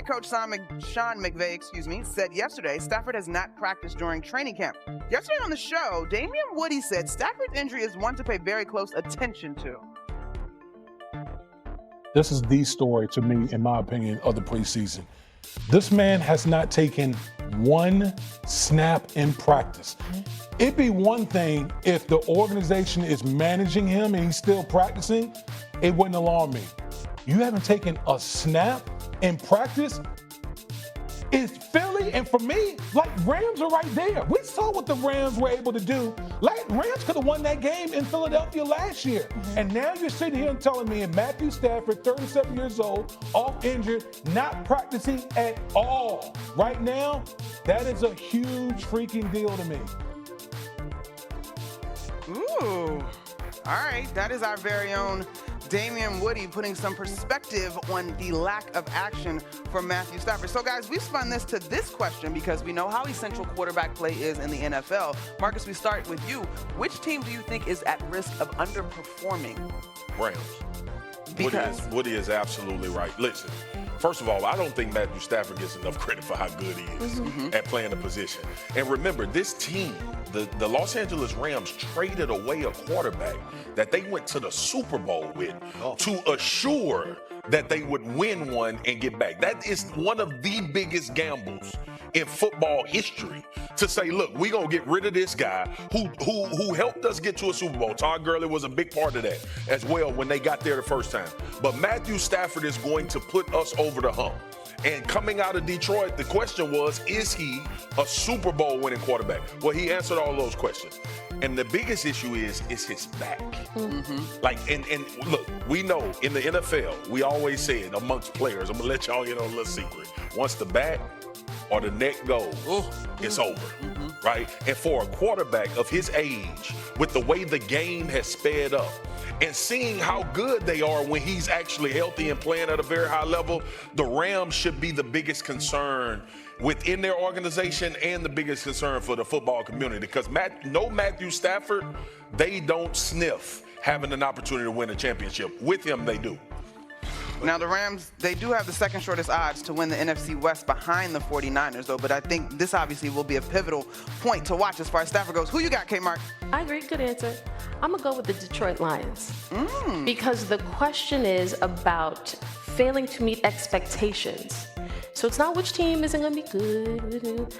coach Sean McVay, said yesterday Stafford has not practiced during training camp. Yesterday on the show, Damian Woody said Stafford's injury is one to pay very close attention to. This is the story to me, in my opinion, of the preseason. This man has not taken one snap in practice. It'd be one thing if the organization is managing him and he's still practicing, it wouldn't alarm me. You haven't taken a snap in practice? It's Philly, and for me, Rams are right there. We saw what the Rams were able to do. Rams could have won that game in Philadelphia last year. And now you're sitting here and telling me Matthew Stafford, 37 years old, off injured, not practicing at all. Right now, that is a huge freaking deal to me. Ooh. All right, that is our very own Damian Woody putting some perspective on the lack of action for Matthew Stafford. So, guys, we spun this to this question because we know how essential quarterback play is in the NFL. Marcus, we start with you. Which team do you think is at risk of underperforming? Rams. Because? Woody is absolutely right. Listen, first of all, I don't think Matthew Stafford gets enough credit for how good he is at playing the position. And remember, this team, the Los Angeles Rams, traded away a quarterback that they went to the Super Bowl with to assure that they would win one and get back. That is one of the biggest gambles in football history, to say, look, we're going to get rid of this guy who helped us get to a Super Bowl. Todd Gurley was a big part of that as well when they got there the first time. But Matthew Stafford is going to put us over the hump. And coming out of Detroit, the question was, is he a Super Bowl winning quarterback? Well, he answered all those questions. And the biggest issue is his back. And look, we know in the NFL, we always say it amongst players. I'm going to let y'all in on a little secret. Once the back or the neck goes, it's over, right? And for a quarterback of his age, with the way the game has sped up, and seeing how good they are when he's actually healthy and playing at a very high level, the Rams should be the biggest concern within their organization and the biggest concern for the football community. Because Matthew Stafford, they don't sniff having an opportunity to win a championship. With him, they do. Now, the Rams, they do have the second shortest odds to win the NFC West behind the 49ers, though. But I think this obviously will be a pivotal point to watch as far as Stafford goes. Who you got, Kmart? I agree. Good answer. I'm going to go with the Detroit Lions. Because the question is about failing to meet expectations. So it's not which team isn't going to be good.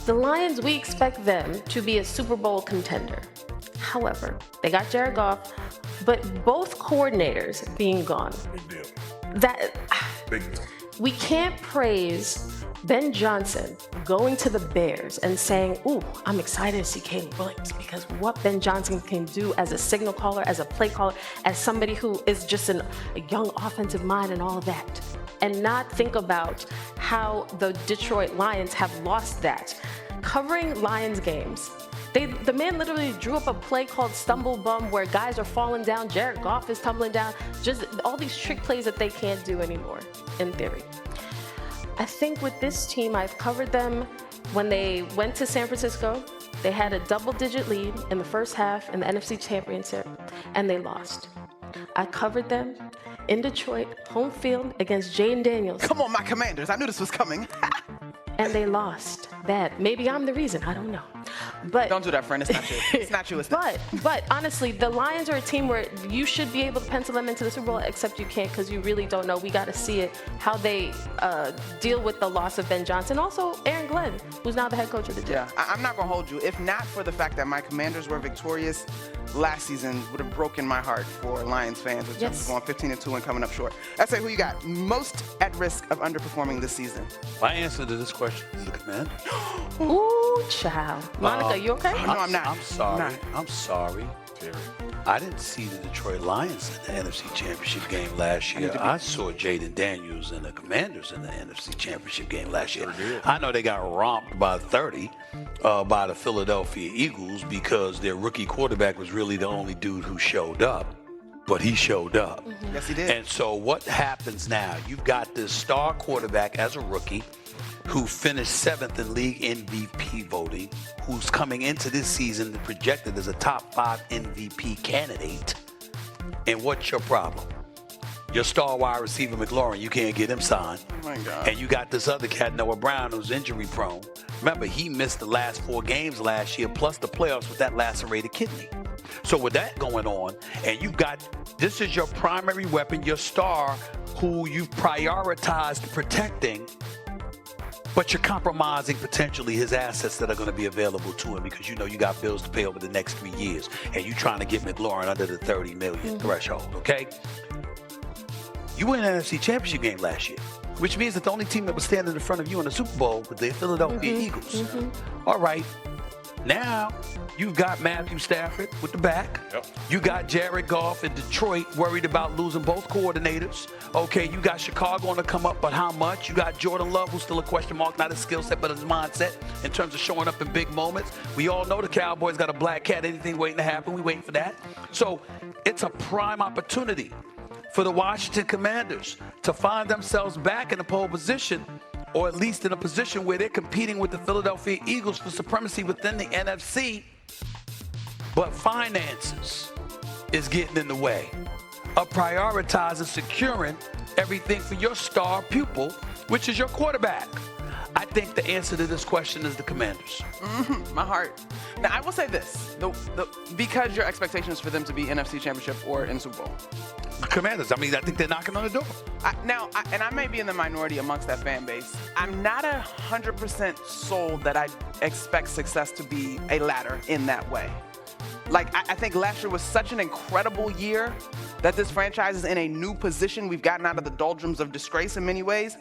The Lions, we expect them to be a Super Bowl contender. However, they got Jared Goff, but both coordinators being gone. Big deal. Big deal. We can't praise Ben Johnson going to the Bears and saying, ooh, I'm excited to see Caleb Williams, because what Ben Johnson can do as a signal caller, as a play caller, as somebody who is just a young offensive mind and all of that, and not think about how the Detroit Lions have lost that. Covering Lions games, the man literally drew up a play called Stumble Bum where guys are falling down, Jared Goff is tumbling down, just all these trick plays that they can't do anymore, in theory. I think with this team, I've covered them when they went to San Francisco. They had a double-digit lead in the first half in the NFC Championship, and they lost. I covered them in Detroit, home field against Jaden Daniels. Come on, my Commanders. I knew this was coming. And they lost bad. Maybe I'm the reason. I don't know. But don't do that, friend. It's not you. It's not you. It's not. But honestly, the Lions are a team where you should be able to pencil them into the Super Bowl, except you can't because you really don't know. We got to see it, how they deal with the loss of Ben Johnson. Also, Aaron Glenn, who's now the head coach of the Jets. Yeah, I'm not going to hold you. If not for the fact that my Commanders were victorious last season, would have broken my heart for Lions fans, which is going 15-2 and coming up short. I say, who you got most at risk of underperforming this season? My answer to this question is the Commanders. Ooh, child. Monica, you okay? No, I'm not. I'm sorry. I'm sorry. I didn't see the Detroit Lions in the NFC Championship game last year. I saw Jaden Daniels and the Commanders in the NFC Championship game last year. I know they got romped by 30 by the Philadelphia Eagles because their rookie quarterback was really the only dude who showed up. But he showed up. Yes, he did. And so what happens now? You've got this star quarterback as a rookie who finished 7th in league MVP voting, who's coming into this season projected as a top 5 MVP candidate. And what's your problem? Your star wide receiver, McLaurin, you can't get him signed. Oh, my God. And you got this other cat, Noah Brown, who's injury prone. Remember, he missed the last 4 games last year, plus the playoffs with that lacerated kidney. So with that going on, and you've got, this is your primary weapon, your star, who you've prioritized protecting, but you're compromising potentially his assets that are going to be available to him because you know you got bills to pay over the next 3 years, and you're trying to get McLaurin under the $30 million threshold, okay? You won an NFC Championship game last year, which means that the only team that was standing in front of you in the Super Bowl was the Philadelphia Eagles. All right, now you've got Matthew Stafford with the back. Yep. You got Jared Goff in Detroit worried about losing both coordinators. Okay, you got Chicago on to come up, but how much? You got Jordan Love, who's still a question mark, not his skill set, but his mindset in terms of showing up in big moments. We all know the Cowboys got a black cat, anything waiting to happen. We waiting for that. So it's a prime opportunity for the Washington Commanders to find themselves back in a pole position, or at least in a position where they're competing with the Philadelphia Eagles for supremacy within the NFC. But finances is getting in the way of prioritizing securing everything for your star pupil, which is your quarterback. I think the answer to this question is the Commanders. My heart. Now, I will say this, because your expectations for them to be NFC Championship or in Super Bowl. Commanders, I mean, I think they're knocking on the door. And I may be in the minority amongst that fan base. I'm not 100% sold that I expect success to be a ladder in that way. Like, I think last year was such an incredible year that this franchise is in a new position. We've gotten out of the doldrums of disgrace in many ways.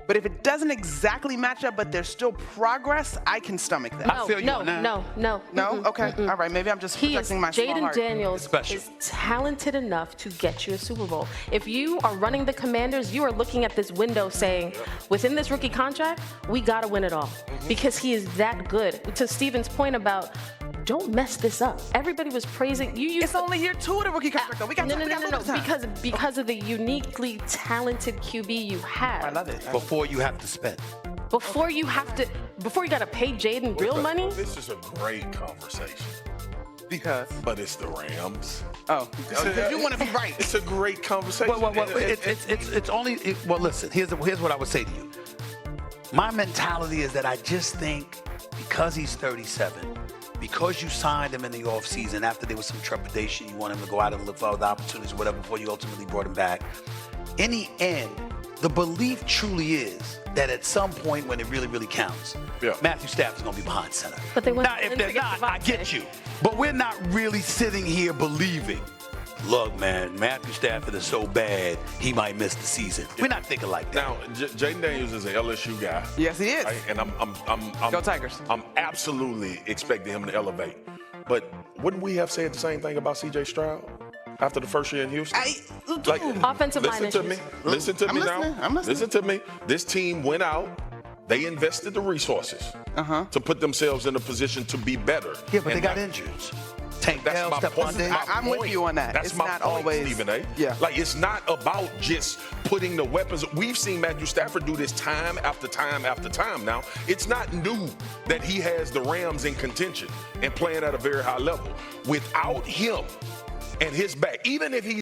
But if it doesn't exactly match up, but there's still progress, I can stomach that. I feel you on that. No? Okay. All right. Maybe I'm just protecting my small heart. Jaden Daniels is talented enough to get you a Super Bowl. If you are running the Commanders, you are looking at this window saying, within this rookie contract, we got to win it all. Because he is that good. To Steven's point about, don't mess this up. Everybody was praising you. It's only year 2 of the rookie contract, though. We got no. Because of the uniquely talented QB you have. I love it. Before you have to spend. Before you got to pay Jaden real money. This is a great conversation. Because? But it's the Rams. Oh, you want to be right. It's a great conversation. Well, listen, here's what I would say to you. My mentality is that I just think because he's 37, because you signed him in the offseason after there was some trepidation, you want him to go out and look for other opportunities, whatever, before you ultimately brought him back. In the end, the belief truly is that at some point when it really, really counts, Matthew Stafford's going to be behind center. But they went now, if they're not, I get you. But we're not really sitting here believing, look, man, Matthew Stafford is so bad, he might miss the season. We're not thinking like that. Now, Jaden Daniels is an LSU guy. Yes, he is. Right? And I'm Go Tigers. I'm absolutely expecting him to elevate. But wouldn't we have said the same thing about C.J. Stroud after the first year in Houston? Offensive line listen to me. Listen to me now. I'm listening. Listen to me. This team went out. They invested the resources to put themselves in a position to be better. Yeah, but they got injured. That's my point. I'm with you on that. That's it's my not point, always, Stephen A. Yeah. Like, it's not about just putting the weapons. We've seen Matthew Stafford do this time after time after time now. It's not new that he has the Rams in contention and playing at a very high level. Without him and his back, even if he's